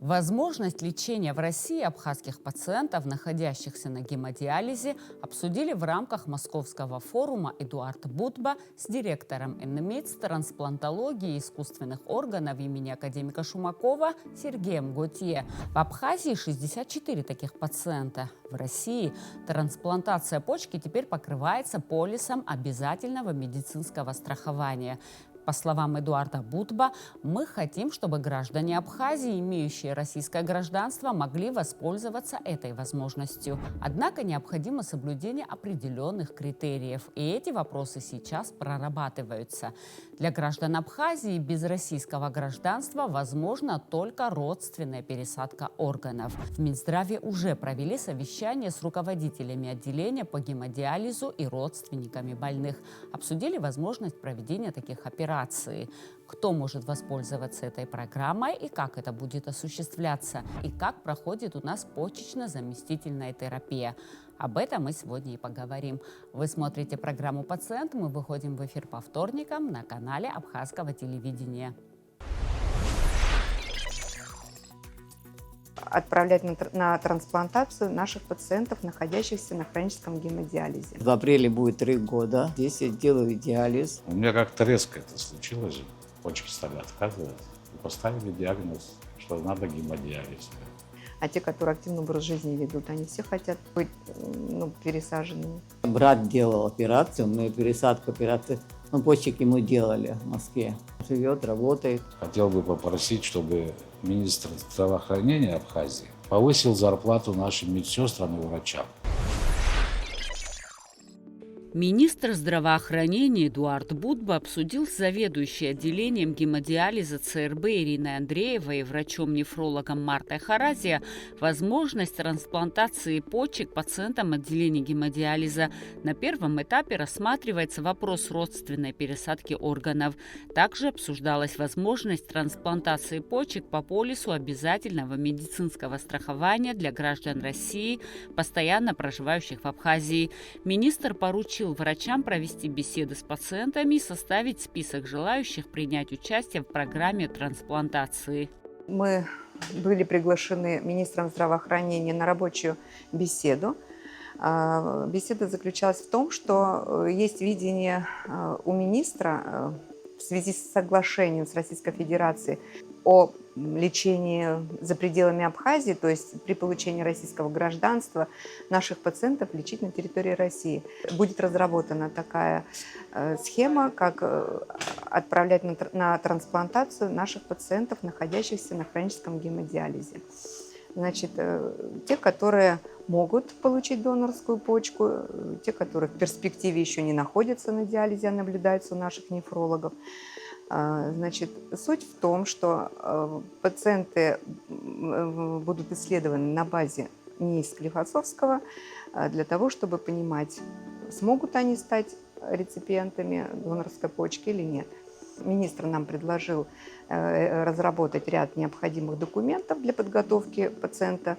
Возможность лечения в России абхазских пациентов, находящихся на гемодиализе, обсудили в рамках Московского форума Эдуард Будба с директором НМИЦ трансплантологии и искусственных органов имени академика Шумакова Сергеем Готье. В Абхазии 64 таких пациента. В России трансплантация почки теперь покрывается полисом обязательного медицинского страхования. По словам Эдуарда Будба, мы хотим, чтобы граждане Абхазии, имеющие российское гражданство, могли воспользоваться этой возможностью. Однако необходимо соблюдение определенных критериев, и эти вопросы сейчас прорабатываются. Для граждан Абхазии без российского гражданства возможна только родственная пересадка органов. В Минздраве уже провели совещание с руководителями отделения по гемодиализу и родственниками больных. Обсудили возможность проведения таких операций. Кто может воспользоваться этой программой и как это будет осуществляться, и как проходит у нас почечно-заместительная терапия. Об этом мы сегодня и поговорим. Вы смотрите программу «Пациент». Мы выходим в эфир по вторникам на канале Абхазского телевидения. Отправлять на трансплантацию наших пациентов, находящихся на хроническом гемодиализе. В апреле будет 3 года. Здесь я делаю диализ. У меня как-то резко это случилось же. Почки стали отказывать. И поставили диагноз, что надо гемодиализ. А те, которые активный образ жизни ведут, они все хотят быть пересаженными. Брат делал операцию, мы пересадку операции, почек ему делали в Москве. Живет, работает. Хотел бы попросить, чтобы министр здравоохранения Абхазии повысил зарплату нашим медсестрам и врачам. Министр здравоохранения Эдуард Будба обсудил с заведующей отделением гемодиализа ЦРБ Ириной Андреевой и врачом-нефрологом Мартой Харазия возможность трансплантации почек пациентам отделения гемодиализа. На первом этапе рассматривается вопрос родственной пересадки органов. Также обсуждалась возможность трансплантации почек по полису обязательного медицинского страхования для граждан России, постоянно проживающих в Абхазии. Министр поручил врачам провести беседы с пациентами и составить список желающих принять участие в программе трансплантации. Мы были приглашены министром здравоохранения на рабочую беседу. Беседа заключалась в том, что есть видение у министра в связи с соглашением с Российской Федерацией о лечении за пределами Абхазии, то есть при получении российского гражданства наших пациентов лечить на территории России. Будет разработана такая схема, как отправлять на трансплантацию наших пациентов, находящихся на хроническом гемодиализе. Значит, те, которые могут получить донорскую почку, те, которые в перспективе еще не находятся на диализе, а наблюдаются у наших нефрологов. Значит, суть в том, что пациенты будут исследованы на базе НИИ Склифосовского для того, чтобы понимать, смогут они стать реципиентами донорской почки или нет. Министр нам предложил разработать ряд необходимых документов для подготовки пациента,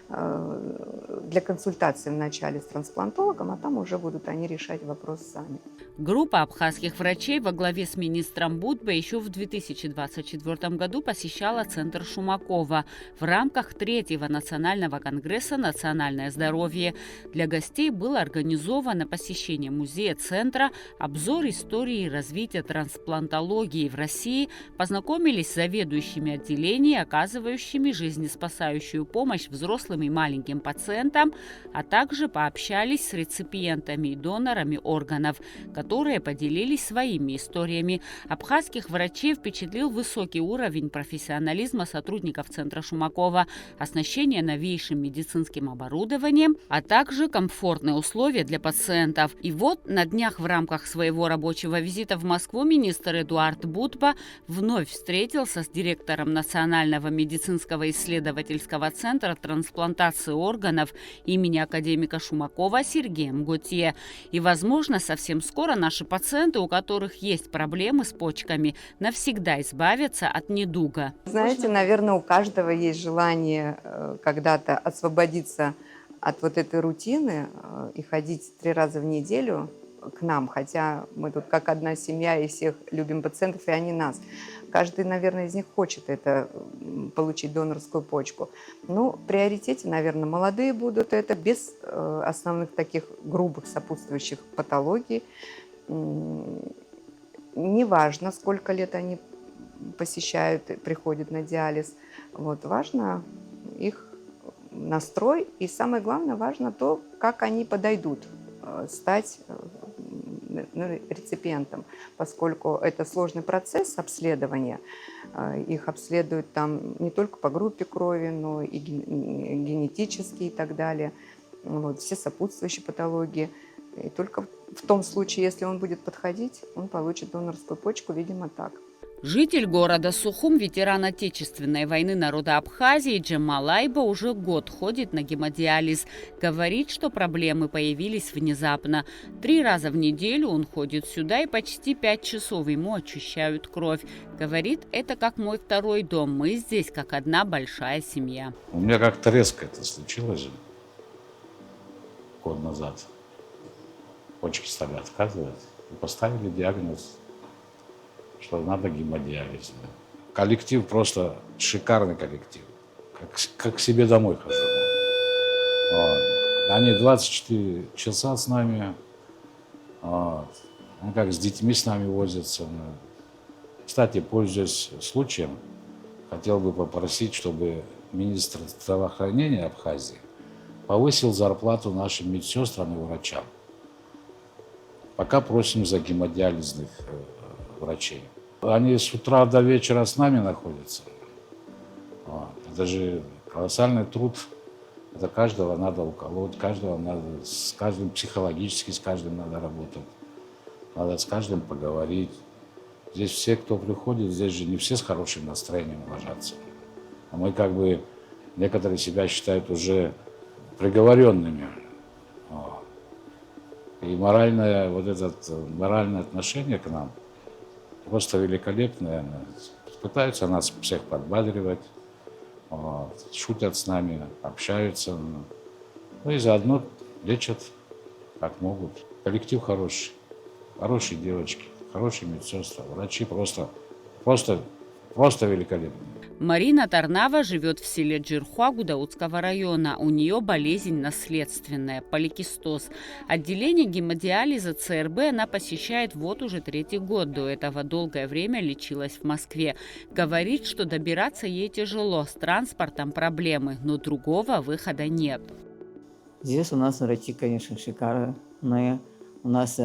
для консультации вначале с трансплантологом, а там уже будут они решать вопрос сами. Группа абхазских врачей во главе с министром Будба еще в 2024 году посещала Центр Шумакова в рамках 3-го национального конгресса «Национальное здоровье». Для гостей было организовано посещение музея Центра, обзор истории и развития трансплантологии в России, познакомились с заведующими отделений, оказывающими жизнеспасающую помощь взрослым и маленьким пациентам, а также пообщались с реципиентами и донорами органов, которые поделились своими историями. Абхазских врачей впечатлил высокий уровень профессионализма сотрудников Центра Шумакова, оснащение новейшим медицинским оборудованием, а также комфортные условия для пациентов. И вот на днях в рамках своего рабочего визита в Москву министр Эдуард Будба вновь встретился с директором Национального медицинского исследовательского центра трансплантации органов имени академика Шумакова Сергеем Готье. И, возможно, совсем скоро наши пациенты, у которых есть проблемы с почками, навсегда избавятся от недуга. Знаете, наверное, у каждого есть желание когда-то освободиться от вот этой рутины и ходить 3 раза в неделю к нам, хотя мы тут как одна семья и всех любим пациентов, и они нас. Каждый, наверное, из них хочет это, получить донорскую почку. Ну, в приоритете, наверное, молодые будут это, без основных таких грубых сопутствующих патологий. Неважно, сколько лет они посещают, приходят на диализ. Вот, важно их настрой, и самое главное, важно то, как они подойдут стать реципиентом, поскольку это сложный процесс обследования. Их обследуют там не только по группе крови, но и генетически и так далее. Вот, все сопутствующие патологии. И только в том случае, если он будет подходить, он получит донорскую почку, видимо, так. Житель города Сухум, ветеран Отечественной войны народа Абхазии Джемал Айба уже год ходит на гемодиализ. Говорит, что проблемы появились внезапно. 3 раза в неделю он ходит сюда, и почти 5 часов ему очищают кровь. Говорит, это как мой второй дом. Мы здесь как одна большая семья. У меня как-то резко это случилось же. Год назад. Почки стали отказывать. И поставили диагноз, что надо гемодиализ. Коллектив просто шикарный коллектив. Как к себе домой хожу. Вот. Они 24 часа с нами. Вот. Они как с детьми с нами возятся. Кстати, пользуясь случаем, хотел бы попросить, чтобы министр здравоохранения Абхазии повысил зарплату нашим медсестрам и врачам. Пока просим за гемодиализных врачей. Они с утра до вечера с нами находятся. Вот. Это же колоссальный труд. Это каждого надо уколоть, каждого надо, с каждым психологически, с каждым надо работать. Надо с каждым поговорить. Здесь все, кто приходит, здесь же не все с хорошим настроением ложатся. А мы как бы, некоторые себя считают уже приговоренными. Вот. И моральное отношение к нам просто великолепное. Пытаются нас всех подбадривать, вот, шутят с нами, общаются. Ну и заодно лечат, как могут. Коллектив хороший, хорошие девочки, хорошие медсестры, врачи просто великолепные. Марина Тарнава живет в селе Джирхуа Гудаутского района. У нее болезнь наследственная – поликистоз. Отделение гемодиализа ЦРБ она посещает вот уже 3-й год. До этого долгое время лечилась в Москве. Говорит, что добираться ей тяжело, с транспортом проблемы, но другого выхода нет. Здесь у нас врачи, конечно, шикарные. У нас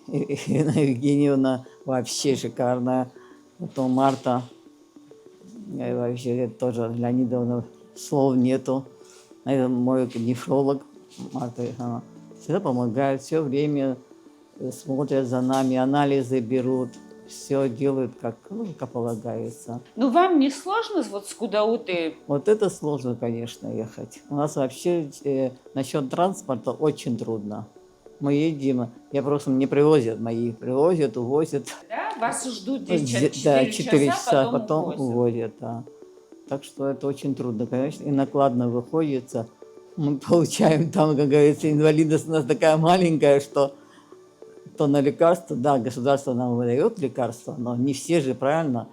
Ирина Евгеньевна вообще шикарная. Потом Марта. И вообще тоже Леонидовна, слов нету. Это мой нефролог Марта, она всегда помогает, все время смотрят за нами, анализы берут, все делают как полагается. Ну, вам не сложно вот с Гудауты? Вот это сложно, конечно, ехать. У нас вообще насчет транспорта очень трудно. Мы едем, мне привозят, увозят. Да? Вас ждут здесь 4 часа, потом увозят. увозят. Да. Так что это очень трудно, конечно, и накладно выходится. Мы получаем там, как говорится, инвалидность у нас такая маленькая, что то на лекарства, да, государство нам выдает лекарства, но не все же, правильно?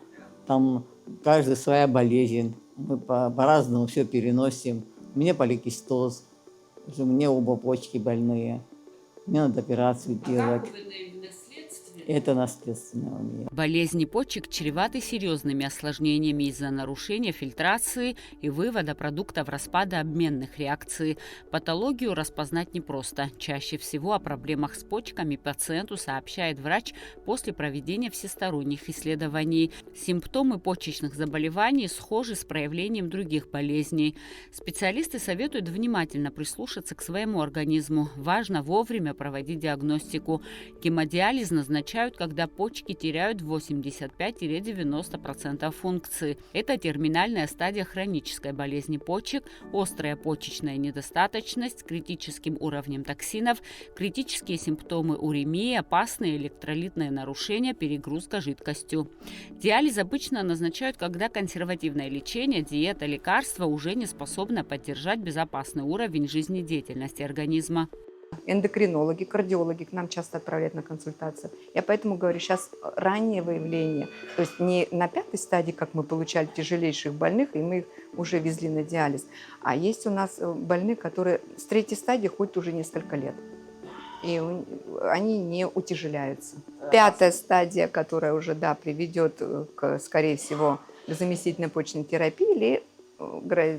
Там каждый своя болезнь, мы по-разному все переносим. У меня поликистоз, у меня оба почки больные. Мне надо операцию делать. Это наследственное у меня. Болезни почек чреваты серьезными осложнениями из-за нарушения фильтрации и вывода продуктов распада обменных реакций. Патологию распознать непросто. Чаще всего о проблемах с почками пациенту сообщает врач после проведения всесторонних исследований. Симптомы почечных заболеваний схожи с проявлением других болезней. Специалисты советуют внимательно прислушаться к своему организму. Важно вовремя проводить диагностику. Гемодиализ назначают, когда почки теряют 85-90% функции. Это терминальная стадия хронической болезни почек, острая почечная недостаточность с критическим уровнем токсинов, критические симптомы уремии, опасные электролитные нарушения, перегрузка жидкостью. Диализ обычно назначают, когда консервативное лечение, диета, лекарства уже не способны поддержать безопасный уровень жизнедеятельности организма. Эндокринологи, кардиологи к нам часто отправляют на консультацию. Я поэтому говорю, сейчас раннее выявление, то есть не на 5-й стадии, как мы получали тяжелейших больных, и мы их уже везли на диализ, а есть у нас больные, которые с 3-й стадии ходят уже несколько лет, и они не утяжеляются. 5-я стадия, которая уже, да, приведет, скорее всего, к заместительной почечной терапии, или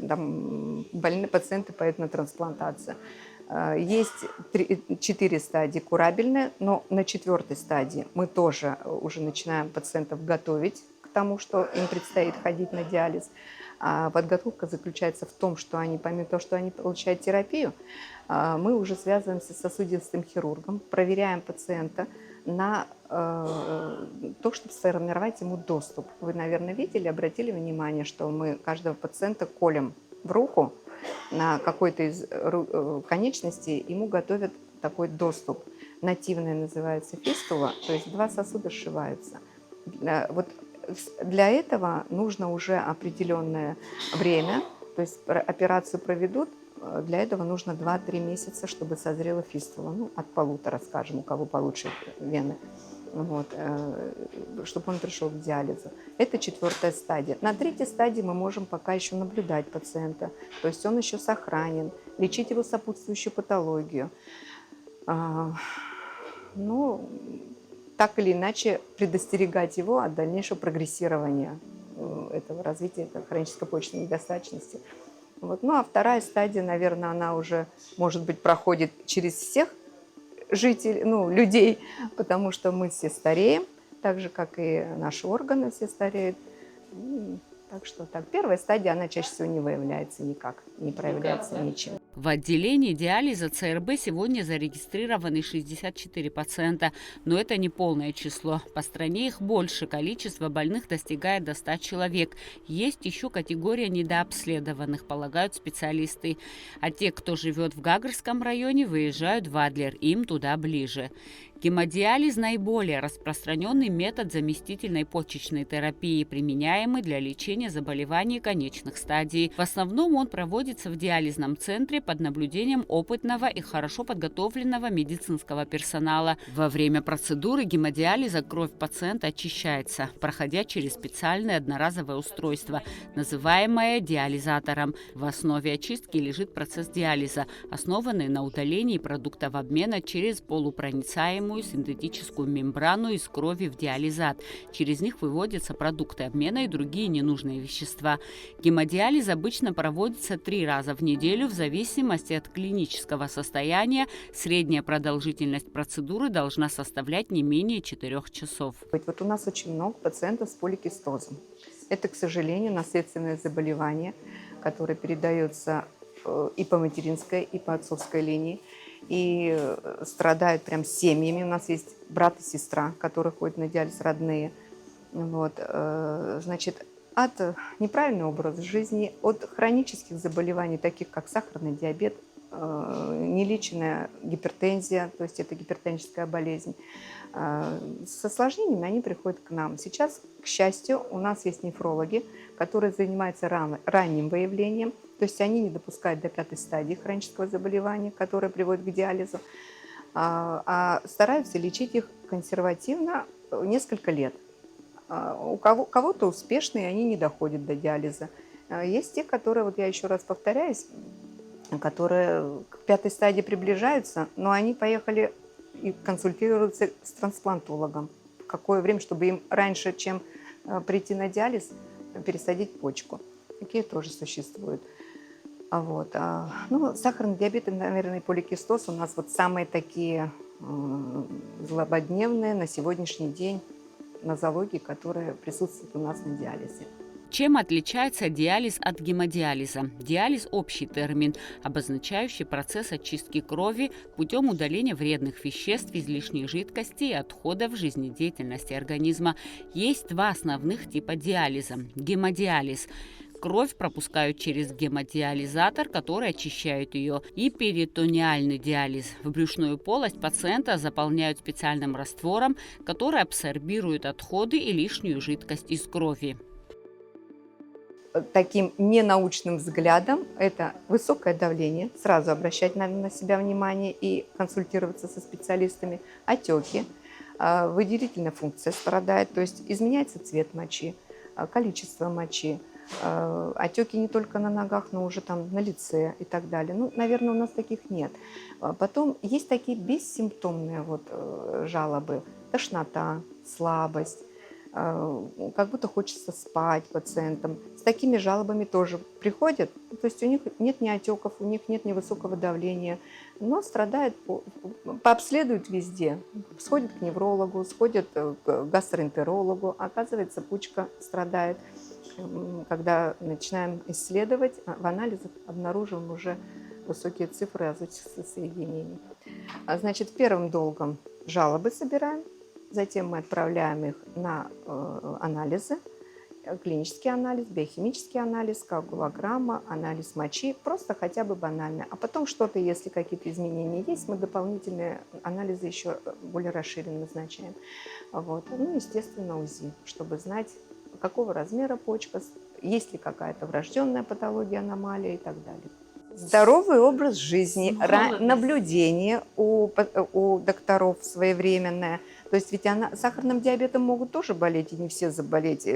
там, больные пациенты пойдут на трансплантацию. Есть 4 стадии курабельные, но на 4-й стадии мы тоже уже начинаем пациентов готовить к тому, что им предстоит ходить на диализ. А подготовка заключается в том, что они, помимо того, что они получают терапию, мы уже связываемся с сосудистым хирургом, проверяем пациента на то, чтобы сформировать ему доступ. Вы, наверное, видели, обратили внимание, что мы каждого пациента колем в руку, на какой-то из конечностей ему готовят такой доступ. Нативная называется фистула, то есть 2 сосуда сшиваются. Вот для этого нужно уже определенное время, то есть операцию проведут, для этого нужно 2-3 месяца, чтобы созрела фистула, ну, от 1,5, скажем, у кого получше вены. Вот, чтобы он пришел к диализу. Это 4-я стадия. На 3-й стадии мы можем пока еще наблюдать пациента, то есть он еще сохранен, лечить его сопутствующую патологию. Ну, так или иначе предостерегать его от дальнейшего прогрессирования этого развития хронической почечной недостаточности. Вот. Ну а 2-я стадия, наверное, она уже, может быть, проходит через всех жителей, ну, людей, потому что мы все стареем, так же, как и наши органы все стареют. Так что так, 1-я стадия, она чаще всего не выявляется никак, не проявляется ничем. В отделении диализа ЦРБ сегодня зарегистрированы 64 пациента, но это не полное число. По стране их больше, количество больных достигает до 100 человек. Есть еще категория недообследованных, полагают специалисты. А те, кто живет в Гагарском районе, выезжают в Адлер, им туда ближе. Гемодиализ – наиболее распространенный метод заместительной почечной терапии, применяемый для лечения заболеваний конечных стадий. В основном он проводится в диализном центре под наблюдением опытного и хорошо подготовленного медицинского персонала. Во время процедуры гемодиализа кровь пациента очищается, проходя через специальное одноразовое устройство, называемое диализатором. В основе очистки лежит процесс диализа, основанный на удалении продуктов обмена через полупроницаемую синтетическую мембрану из крови в диализат. Через них выводятся продукты обмена и другие ненужные вещества. Гемодиализ обычно проводится 3 раза в неделю в зависимости от клинического состояния. Средняя продолжительность процедуры должна составлять не менее 4 часов. Вот у нас очень много пациентов с поликистозом. Это, к сожалению, наследственное заболевание, которое передается и по материнской, и по отцовской линии. И страдают прям семьями. У нас есть брат и сестра, которые ходят на диализ, родные. Вот. Значит, от неправильного образа жизни, от хронических заболеваний, таких как сахарный диабет, нелеченная гипертензия, то есть это гипертоническая болезнь, с осложнениями они приходят к нам. Сейчас, к счастью, у нас есть нефрологи, которые занимаются ранним выявлением, то есть они не допускают до 5-й стадии хронического заболевания, которое приводит к диализу, а стараются лечить их консервативно несколько лет. У кого-то успешные, они не доходят до диализа. Есть те, которые, вот я еще раз повторяюсь, которые к 5-й стадии приближаются, но они поехали и консультируются с трансплантологом. В какое время, чтобы им раньше, чем прийти на диализ, пересадить почку. Такие тоже существуют. Вот. Ну, сахарный диабет, наверное, и поликистоз у нас вот самые такие злободневные на сегодняшний день нозологии, которые присутствуют у нас на диализе. Чем отличается диализ от гемодиализа? Диализ – общий термин, обозначающий процесс очистки крови путем удаления вредных веществ, излишних жидкостей и отходов жизнедеятельности организма. Есть 2 основных типа диализа. Гемодиализ – кровь пропускают через гемодиализатор, который очищает ее, и перитонеальный диализ. В брюшную полость пациента заполняют специальным раствором, который абсорбирует отходы и лишнюю жидкость из крови. таким ненаучным взглядом, это высокое давление, сразу обращать надо на себя внимание и консультироваться со специалистами, отеки, выделительная функция страдает, то есть изменяется цвет мочи, количество мочи, отеки не только на ногах, но уже там на лице и так далее. Ну, наверное, у нас таких нет. Потом есть такие бессимптомные жалобы, тошнота, слабость, как будто хочется спать пациентам. С такими жалобами тоже приходят, то есть у них нет ни отеков, у них нет ни высокого давления, но страдают, пообследуют везде, сходят к неврологу, сходят к гастроэнтерологу, оказывается, почка страдает. Когда начинаем исследовать, в анализах обнаруживаем уже высокие цифры азотистых соединений. Значит, первым долгом жалобы собираем, затем мы отправляем их на анализы, клинический анализ, биохимический анализ, коагулограмма, анализ мочи, просто хотя бы банально. А потом что-то, если какие-то изменения есть, мы дополнительные анализы еще более расширенно назначаем. Вот. Ну, естественно, УЗИ, чтобы знать, какого размера почка, есть ли какая-то врожденная патология, аномалия и так далее. Здоровый образ жизни, наблюдение у докторов своевременное. То есть ведь сахарным диабетом могут тоже болеть, и не все заболеть,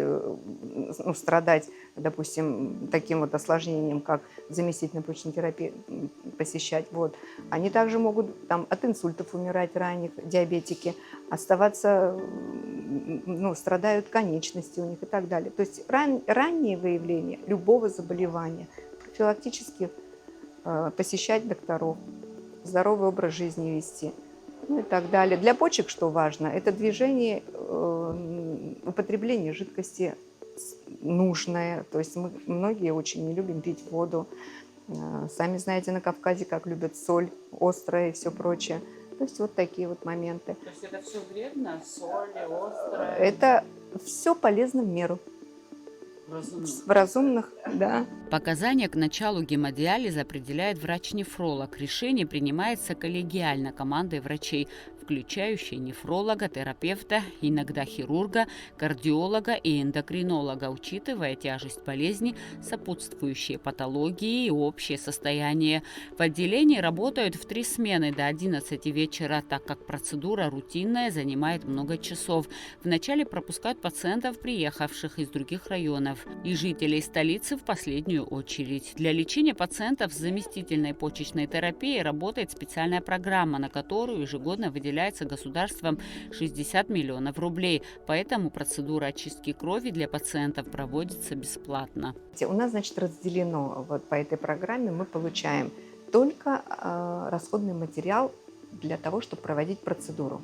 страдать, допустим, таким вот осложнением, как заместительная почечная терапия посещать. Вот. Они также могут там, от инсультов умирать ранних, диабетики, оставаться, страдают конечности у них и так далее. То есть раннее выявление любого заболевания, профилактически посещать докторов, здоровый образ жизни вести, ну и так далее. Для почек что важно? Это движение, употребление жидкости нужное. То есть мы многие очень не любим пить воду. Сами знаете, на Кавказе как любят соль острая и все прочее. То есть вот такие вот моменты. То есть это все вредно? Соль, острая? Это все полезно в меру. В разумных, да. Показания к началу гемодиализа определяет врач-нефролог. Решение принимается коллегиально командой врачей, включающей нефролога, терапевта, иногда хирурга, кардиолога и эндокринолога, учитывая тяжесть болезни, сопутствующие патологии и общее состояние. В отделении работают в 3 смены до 11 вечера, так как процедура рутинная, занимает много часов. Вначале пропускают пациентов, приехавших из других районов, и жителей столицы в последнюю очередь. Для лечения пациентов с заместительной почечной терапией работает специальная программа, на которую ежегодно выделяется государством 60 миллионов рублей. Поэтому процедура очистки крови для пациентов проводится бесплатно. У нас, значит, разделено вот по этой программе, мы получаем только расходный материал для того, чтобы проводить процедуру.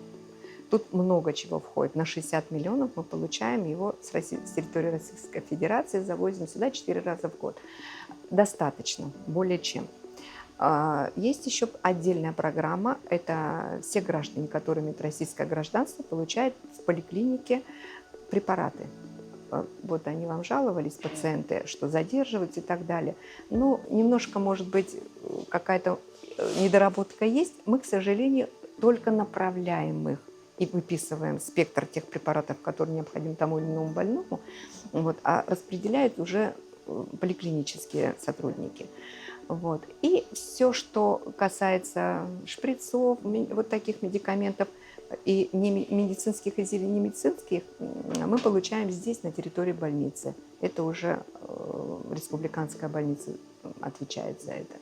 Тут много чего входит. На 60 миллионов мы получаем его с территории Российской Федерации, завозим сюда 4 раза в год. Достаточно, более чем. Есть еще отдельная программа. Это все граждане, которые имеют российское гражданство, получают в поликлинике препараты. Вот они вам жаловались, пациенты, что задерживаются и так далее. Ну, немножко, может быть, какая-то недоработка есть. Мы, к сожалению, только направляем их и выписываем спектр тех препаратов, которые необходимы тому или иному больному, вот, а распределяют уже поликлинические сотрудники. Вот. И все, что касается шприцов, вот таких медикаментов, и не медицинских изделий, не медицинских, мы получаем здесь, на территории больницы. Это уже республиканская больница отвечает за это.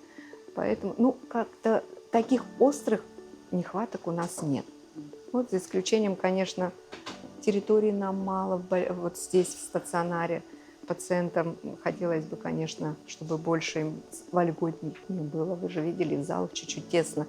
Поэтому, как-то таких острых нехваток у нас нет. Вот за исключением, конечно, территории нам мало, вот здесь в стационаре пациентам хотелось бы, конечно, чтобы больше им вольготнее было. Вы же видели, в залах чуть-чуть тесно.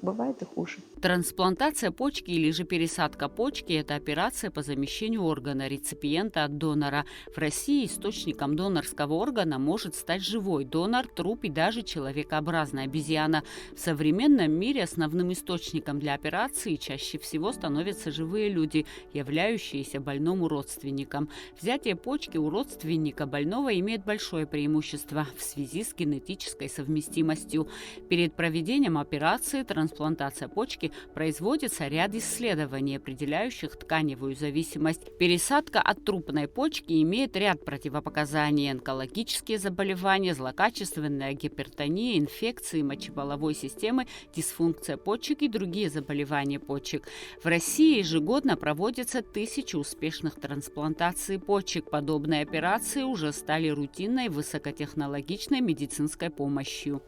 Бывает и хуже. Трансплантация почки или же пересадка почки – это операция по замещению органа реципиента от донора. В России источником донорского органа может стать живой донор, труп и даже человекообразная обезьяна. В современном мире основным источником для операции чаще всего становятся живые люди, являющиеся больному родственником. Взятие почки у родственника больного имеет большое преимущество в связи с генетической совместимостью. Перед проведением операции трансплантация трансплантация почки производится ряд исследований, определяющих тканевую зависимость. Пересадка от трупной почки имеет ряд противопоказаний: онкологические заболевания, злокачественная гипертония, инфекции мочеполовой системы, дисфункция почек и другие заболевания почек. В России ежегодно проводятся тысячи успешных трансплантаций почек. Подобные операции уже стали рутинной высокотехнологичной медицинской помощью.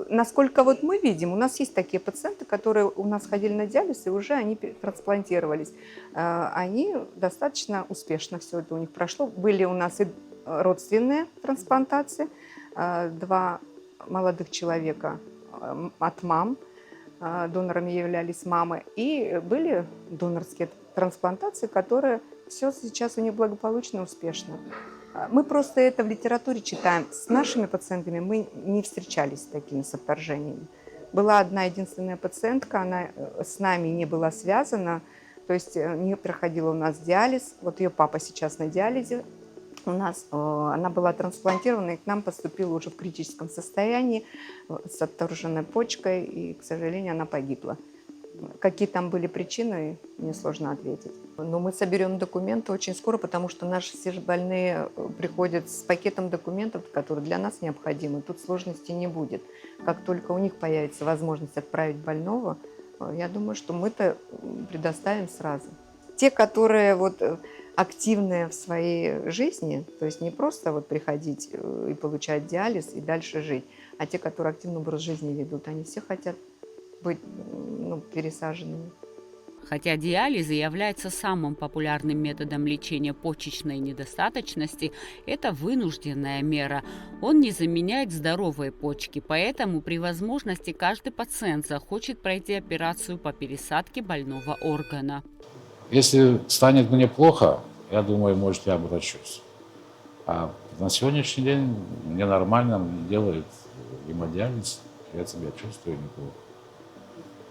Насколько вот мы видим, у нас есть такие пациенты, которые у нас ходили на диализ, и уже они трансплантировались. Они достаточно успешно все это у них прошло. Были у нас и родственные трансплантации, 2 молодых человека от мам, донорами являлись мамы, и были донорские трансплантации, которые все сейчас у них благополучно и успешно. Мы просто это в литературе читаем. С нашими пациентами мы не встречались с такими отторжениями. Была одна единственная пациентка, она с нами не была связана, то есть не проходила у нас диализ. Вот ее папа сейчас на диализе у нас. Она была трансплантирована и к нам поступила уже в критическом состоянии с отторженной почкой, и, к сожалению, она погибла. Какие там были причины, мне сложно ответить. Но мы соберем документы очень скоро, потому что наши все же больные приходят с пакетом документов, которые для нас необходимы. Тут сложностей не будет. Как только у них появится возможность отправить больного, я думаю, что мы-то предоставим сразу. Те, которые вот активные в своей жизни, то есть не просто вот приходить и получать диализ и дальше жить, а те, которые активный образ жизни ведут, они все хотят быть пересаженными. Хотя диализ является самым популярным методом лечения почечной недостаточности, это вынужденная мера. Он не заменяет здоровые почки, поэтому при возможности каждый пациент захочет пройти операцию по пересадке больного органа. Если станет мне плохо, я думаю, может, я обращусь. А на сегодняшний день мне нормально, мне делают гемодиализ, я себя чувствую неплохо.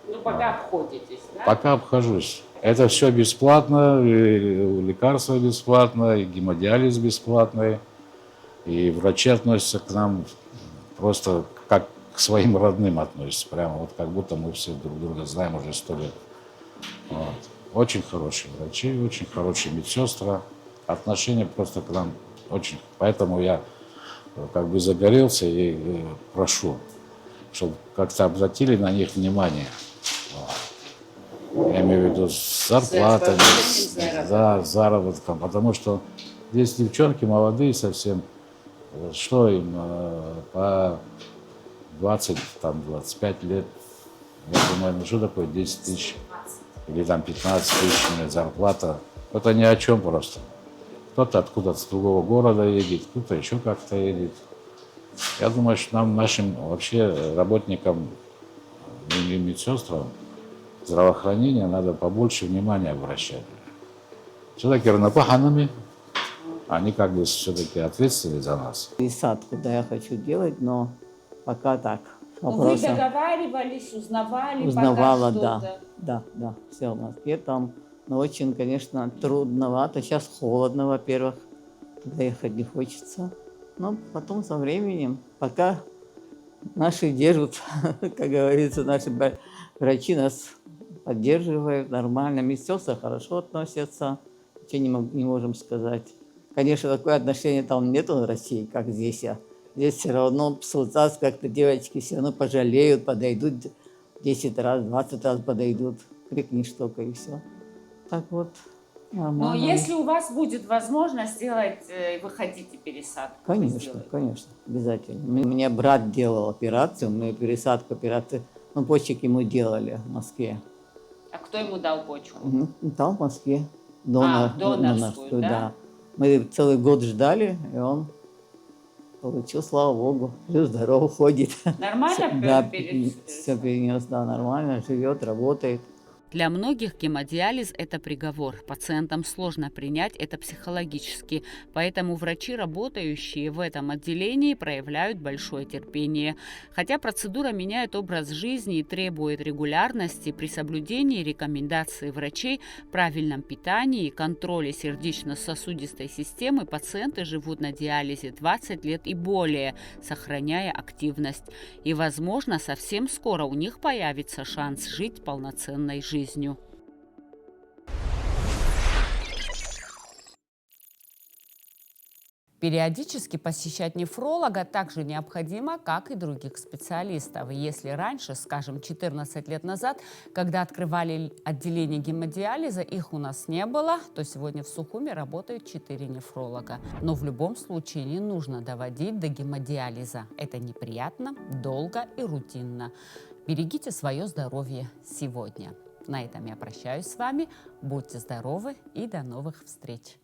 Ну, пока обходитесь, да? Пока обхожусь. Это все бесплатно, и лекарства бесплатно, и гемодиализ бесплатный, и врачи относятся к нам просто как к своим родным относятся, прямо вот как будто мы все друг друга знаем уже 100 лет. Вот. Очень хорошие врачи, очень хорошие медсестры, отношения просто к нам очень. Поэтому я как бы загорелся и прошу, чтобы как-то обратили на них внимание. Я имею в виду с зарплатами, да, с заработком, потому что здесь девчонки молодые совсем, что им по 20-25 лет, я думаю, ну что такое 10 тысяч или там 15 тысяч зарплата, это ни о чем просто. Кто-то откуда-то с другого города едет, кто-то еще как-то едет. Я думаю, что нам, нашим вообще работникам и медсестрам здравоохранения надо побольше внимания обращать. Все-таки равнопаханами, они как бы все-таки ответственны за нас. Пересадку, да, я хочу делать, но пока так. Вы Вопросом. договаривались, узнавали Узнавала, пока да, что-то? да, все в Москве там. Но очень, конечно, трудновато. Сейчас холодно, во-первых, туда ехать не хочется. Но потом со временем, пока наши держат, как говорится, наши врачи нас поддерживают нормально. Медсестры хорошо относятся, ничего не можем сказать. Конечно, такое отношение там нету в России, как здесь. Здесь все равно псалтас как-то девочки все равно пожалеют, подойдут 10 раз, 20 раз подойдут, крикнешь только и все. Так вот, нормально. Но если у вас будет возможность сделать, вы хотите пересадку? вы Конечно, сделаете? конечно, обязательно. У меня брат делал операцию, мы пересадку операции, ну, почек ему делали в Москве. А кто ему дал почку? Ну, там в Москве. Донорскую, да? Мы целый год ждали, и он получил, слава богу, жив-здоров, ходит. Нормально Да, перенес? все перенес, да, нормально, живет, работает. Для многих гемодиализ – это приговор. Пациентам сложно принять это психологически, поэтому врачи, работающие в этом отделении, проявляют большое терпение. Хотя процедура меняет образ жизни и требует регулярности, при соблюдении рекомендаций врачей, правильном питании и контроле сердечно-сосудистой системы пациенты живут на диализе 20 лет и более, сохраняя активность. И, возможно, совсем скоро у них появится шанс жить полноценной жизнью. Периодически посещать нефролога также необходимо, как и других специалистов. Если раньше, скажем, 14 лет назад, когда открывали отделение гемодиализа, их у нас не было, то сегодня в Сухуми работают 4 нефролога. Но в любом случае не нужно доводить до гемодиализа. Это неприятно, долго и рутинно. Берегите свое здоровье сегодня. На этом я прощаюсь с вами. Будьте здоровы и до новых встреч!